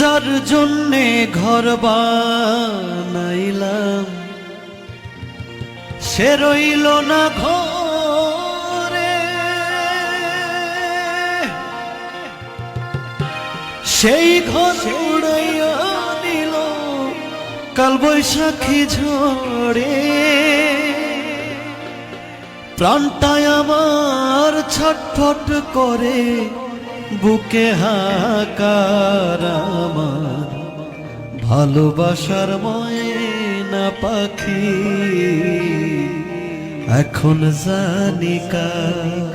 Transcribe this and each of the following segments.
যার জন্যে ঘর বানাইলাম সে রইল না ঘরে, সেই ঘর উড়াইয়া নিল কাল বৈশাখী ঝড়ে। প্রাণটায় আমার ছটফট করে বুকে হাহাকার আমার ভালোবাসার ময়না পাখি এখন জানি কার।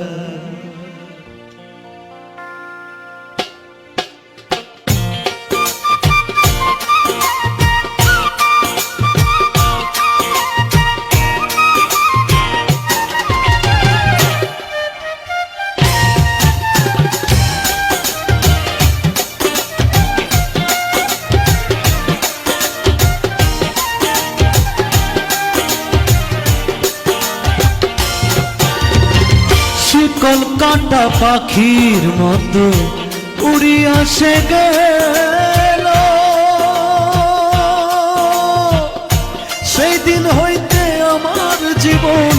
কলকাতা পাখির মতো উড়িয়া সে গেল, সেই দিন হইতে আমার জীবন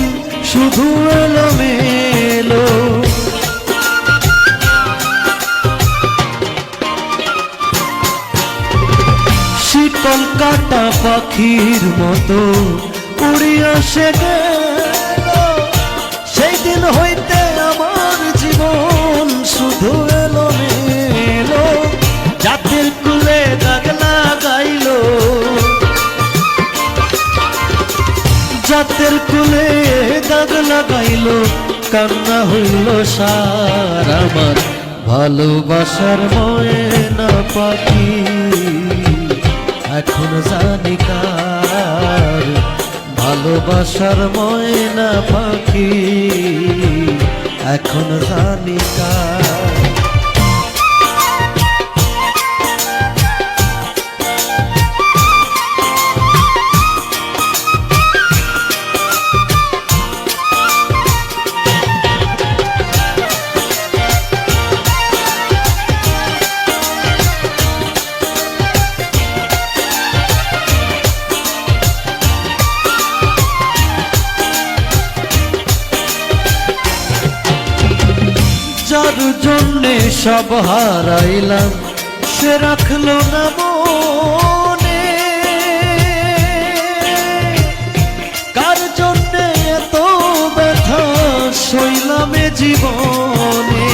শুধু এলোমেলো। শীতল কাটা পাখির মতো উড়িয়া সে গেল, সেই দিন হইতে আমার জীবন শুধু এলোমেলো। জাতির কুলে দাগ লাগাইল, জাতের কুলে দাগ লাগাইল, কান্না হইল সার আমার ভালোবাসার ময়না পাখি এখন জানি কার। ভালোবাসার ময়না পাখি এখন জানি কার। যার জন্যে সব হারাইলাম সে রাখলো না মনে, কার জন্যে এত ব্যথা সইলাম জীবনে।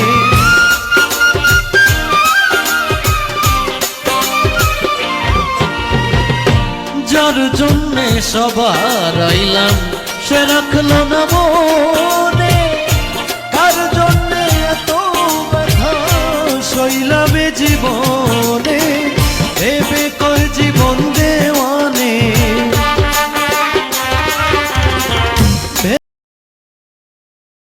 যার জন্যে সব হারাইলাম সে রাখলো না মনে, কার জন্যে এত ব্যথা সইলাম জীবন।